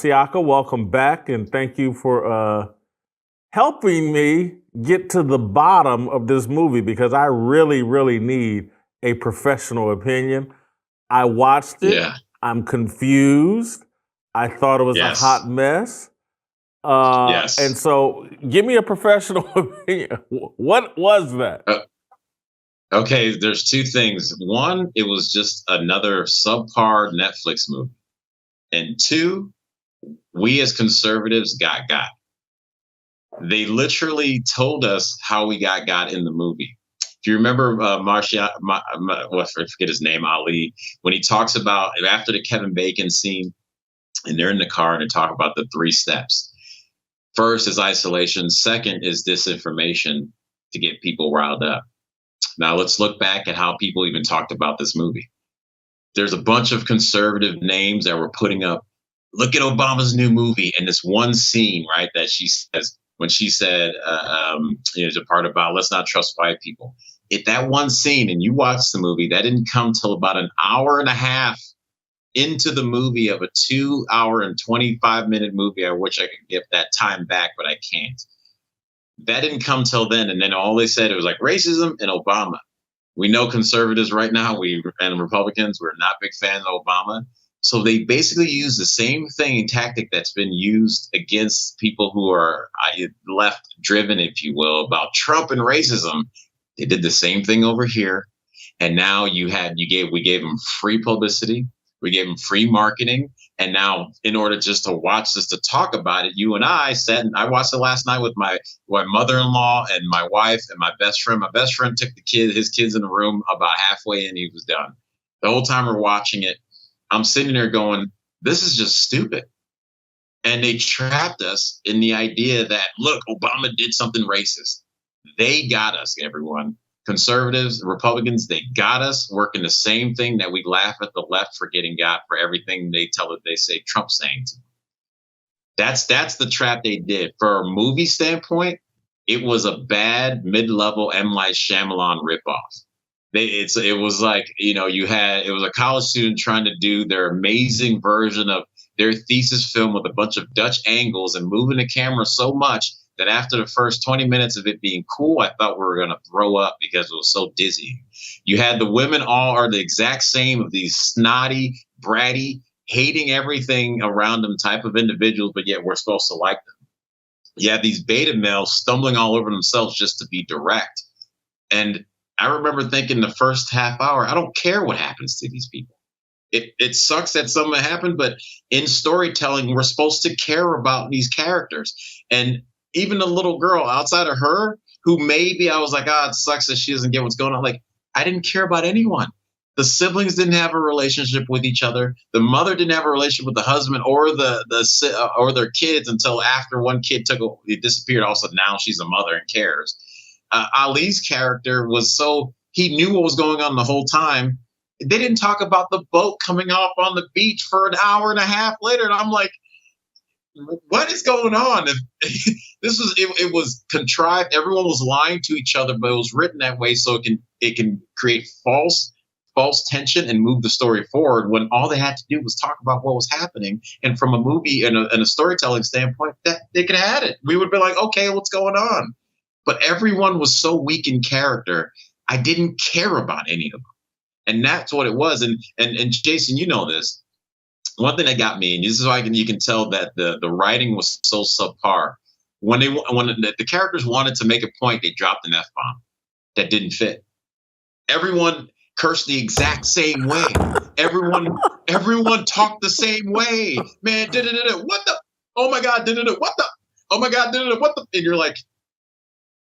Siaka, welcome back, and thank you for helping me get to the bottom of this movie because I really, really need a professional opinion. I watched it. Yeah. I'm confused. I thought it was a hot Yes. mess. And Yes. so, give me a professional opinion. What was that? Okay, there's two things. One, it was just another subpar Netflix movie. And two, we as conservatives got. They literally told us how we got in the movie. If you remember I forget his name, Ali, when he talks about after the Kevin Bacon scene, and they're in the car and they talk about the three steps. First is isolation. Second is disinformation to get people riled up. Now let's look back at how people even talked about this movie. There's a bunch of conservative names that were putting up, look at Obama's new movie. And this one scene, right, that she says, when she said, there's a part about let's not trust white people. That one scene, and you watch the movie, that didn't come till about an hour and a half into the movie of a 2 hour and 25-minute movie. I wish I could give that time back, but I can't. That didn't come till then. And then all they said, it was like racism and Obama. We know conservatives right now, and Republicans, we're not big fans of Obama. So they basically use the same tactic that's been used against people who are left driven, if you will, about Trump and racism. They did the same thing over here. And now we gave them free publicity. We gave them free marketing. And now, in order just to watch this, to talk about it, you and I sat and I watched it last night with my mother-in-law and my wife and my best friend. My best friend took his kids in the room about halfway in, he was done. The whole time we're watching it, I'm sitting there going, this is just stupid. And they trapped us in the idea that, look, Obama did something racist. They got us, everyone. Conservatives, Republicans, they got us working the same thing that we laugh at the left for getting got for everything they say Trump's saying to them. That's the trap they did. For a movie standpoint, it was a bad mid-level M. Night Shyamalan ripoff. It was like, it was a college student trying to do their amazing version of their thesis film with a bunch of Dutch angles and moving the camera so much that after the first 20 minutes of it being cool, I thought we were going to throw up because it was so dizzying. You had the women all are the exact same of these snotty, bratty, hating everything around them type of individuals, but yet we're supposed to like them. You have these beta males stumbling all over themselves just to be direct. And I remember thinking the first half hour, I don't care what happens to these people. It sucks that something happened, but in storytelling, we're supposed to care about these characters. And even the little girl outside of her, who maybe I was like, it sucks that she doesn't get what's going on. Like, I didn't care about anyone. The siblings didn't have a relationship with each other. The mother didn't have a relationship with the husband or or their kids until after one kid disappeared. Also, now she's a mother and cares. Ali's character he knew what was going on the whole time. They didn't talk about the boat coming off on the beach for an hour and a half later. And I'm like, what is going on? It was contrived. Everyone was lying to each other, but it was written that way so it can create false tension and move the story forward when all they had to do was talk about what was happening. And from a movie and a storytelling standpoint, that they could have had it. We would be like, okay, what's going on? But everyone was so weak in character, I didn't care about any of them. And that's what it was. And Jason, you know this. One thing that got me, and this is why you can tell that the writing was so subpar. When the characters wanted to make a point, they dropped an F-bomb that didn't fit. Everyone cursed the exact same way. Everyone talked the same way. Man, what the? Oh my God, what the? Oh my God, what the? And you're like,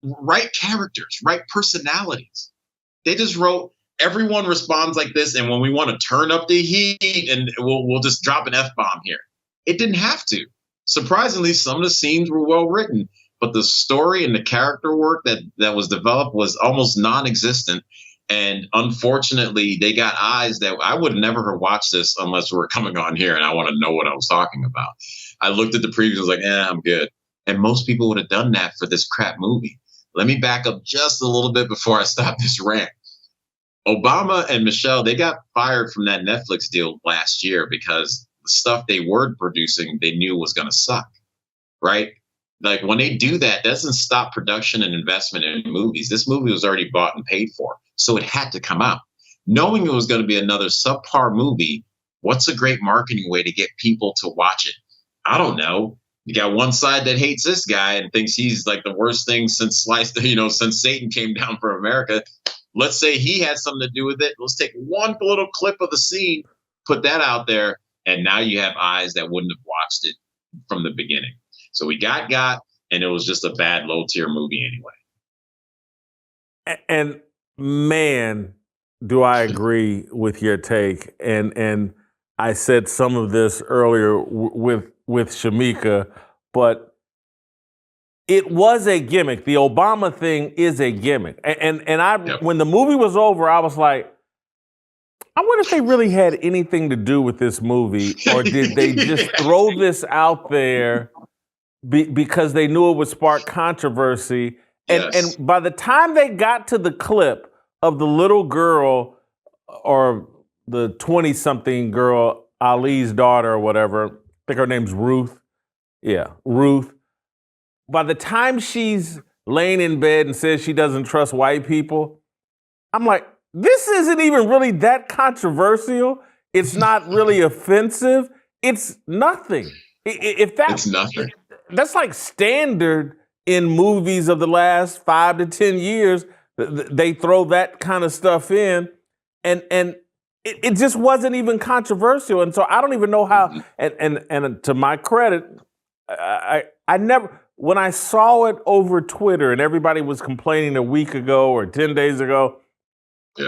write characters, write personalities. They just wrote, everyone responds like this, and when we want to turn up the heat, and we'll just drop an F-bomb here. It didn't have to. Surprisingly, some of the scenes were well written, but the story and the character work that was developed was almost non-existent. And unfortunately, they got eyes that I would never have watched this unless we were coming on here and I want to know what I was talking about. I looked at the previews, I was like, I'm good. And most people would have done that for this crap movie. Let me back up just a little bit before I stop this rant. Obama and Michelle, they got fired from that Netflix deal last year because the stuff they were producing they knew was going to suck, right? Like when they do that, doesn't stop production and investment in movies. This movie was already bought and paid for, so it had to come out. Knowing it was going to be another subpar movie, what's a great marketing way to get people to watch it? I don't know. You got one side that hates this guy and thinks he's like the worst thing since since Satan came down for America. Let's say he had something to do with it. Let's take one little clip of the scene, put that out there, and now you have eyes that wouldn't have watched it from the beginning. So we got, and it was just a bad low tier movie anyway. And man, do I agree with your take. And I said some of this earlier with Shamika, but it was a gimmick. The Obama thing is a gimmick. And when the movie was over, I was like, I wonder if they really had anything to do with this movie, or did they just throw this out there because they knew it would spark controversy? And by the time they got to the clip of the little girl, or the 20-something girl, Ali's daughter or whatever, I think her name's Ruth. Yeah, Ruth. By the time she's laying in bed and says she doesn't trust white people, I'm like, this isn't even really that controversial. It's not really offensive. It's nothing. It's nothing. That's like standard in movies of the last 5 to 10 years. They throw that kind of stuff in, and it just wasn't even controversial. And so I don't even know how. And to my credit, I never, when I saw it over Twitter and everybody was complaining a week ago or 10 days ago,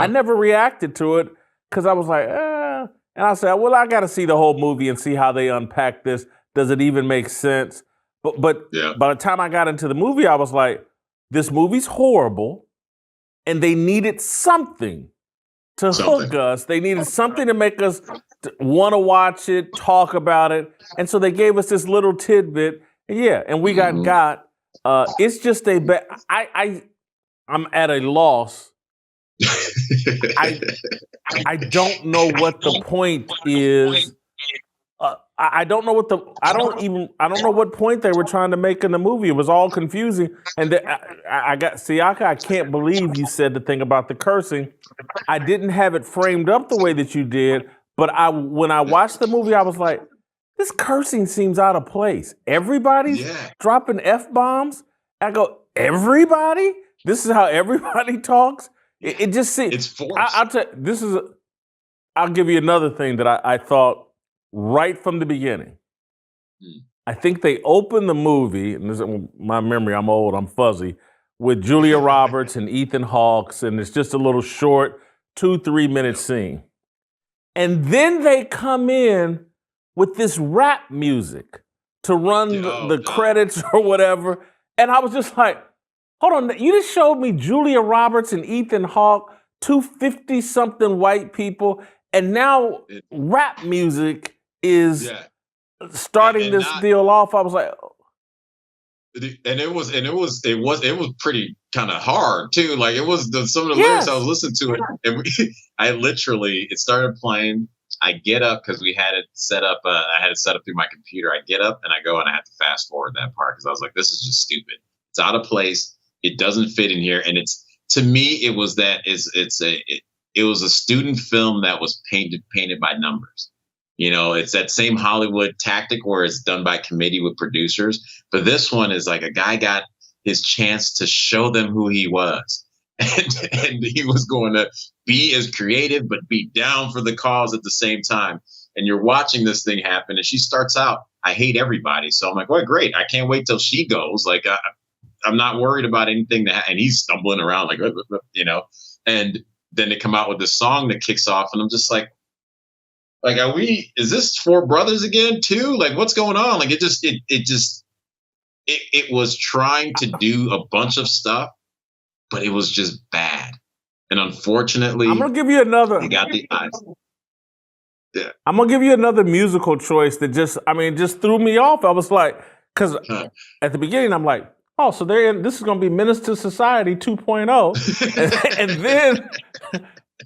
I never reacted to it because I was like, And I said, well, I got to see the whole movie and see how they unpack this. Does it even make sense? But by the time I got into the movie, I was like, this movie's horrible, and they needed something to hook us. They needed something to make us want to watch it, talk about it. And so they gave us this little tidbit. And we got. It's just a bad. I'm at a loss. I don't know what the point is. I don't know what I don't know what point they were trying to make in the movie. It was all confusing. And I got Siaka. I can't believe you said the thing about the cursing. I didn't have it framed up the way that you did, but when I watched the movie, I was like, this cursing seems out of place. Everybody's dropping F-bombs. I go, everybody? This is how everybody talks? It just seems. It's forced. I'll give you another thing that I thought right from the beginning. I think they opened the movie, and this is my memory, I'm old, I'm fuzzy, with Julia Roberts and Ethan Hawke, and it's just a little short 2-3 minute scene. And then they come in with this rap music to run the credits or whatever. And I was just like, hold on, you just showed me Julia Roberts and Ethan Hawke, 2 50-something white people, and now rap music is starting this deal off. I was like, and it was pretty kind of hard too. Like it was some of the lyrics I was listening to it, and it started playing. I get up because we had it set up. I had it set up through my computer. I get up and I go and I have to fast forward that part because I was like, this is just stupid. It's out of place. It doesn't fit in here. And to me, it was it was a student film that was painted by numbers. It's that same Hollywood tactic where it's done by committee with producers. But this one is like a guy got his chance to show them who he was. And he was going to be as creative, but be down for the cause at the same time. And you're watching this thing happen. And she starts out, I hate everybody. So I'm like, well, great. I can't wait till she goes. Like, I'm not worried about anything and he's stumbling around like, and then they come out with this song that kicks off. And I'm just like, is this Four Brothers again too? Like, what's going on? Like, it was trying to do a bunch of stuff, but it was just bad. And unfortunately, I'm going to give you another. You got the eyes. Yeah. I'm going to give you another musical choice that just threw me off. I was like, because at the beginning, I'm like, oh, so this is going to be Menace to Society 2.0.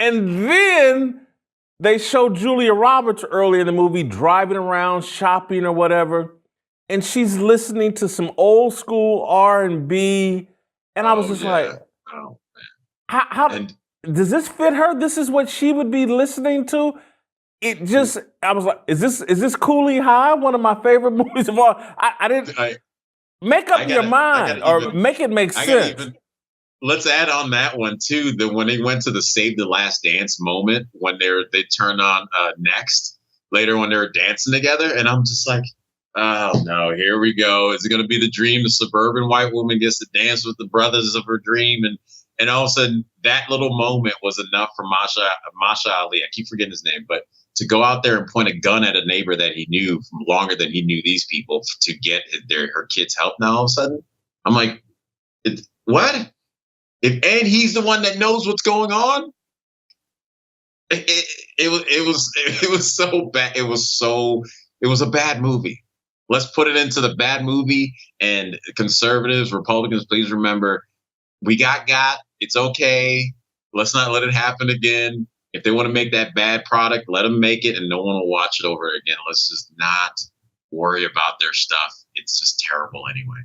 and then they show Julia Roberts early in the movie driving around shopping or whatever, and she's listening to some old school R&B, and I was Oh just like, yeah. Oh, how and does this fit her? This is what she would be listening to. It just, I was like, is this Cooley High? One of my favorite movies of all. I didn't I make up your I gotta mind or even make it make I gotta sense. even let's add on that one too. That when they went to the Save the Last Dance moment when they turned on Next later when they were dancing together, and I'm just like, oh no, here we go. Is it going to be the dream? The suburban white woman gets to dance with the brothers of her dream, and all of a sudden that little moment was enough for Masha Ali. I keep forgetting his name, but to go out there and point a gun at a neighbor that he knew from longer than he knew these people to get her kids help. Now all of a sudden, I'm like, what? And he's the one that knows what's going on. It was so bad. It was a bad movie. Let's put it into the bad movie. And conservatives, Republicans, please remember, we got. It's okay. Let's not let it happen again. If they want to make that bad product, let them make it, and no one will watch it over again. Let's just not worry about their stuff. It's just terrible anyway.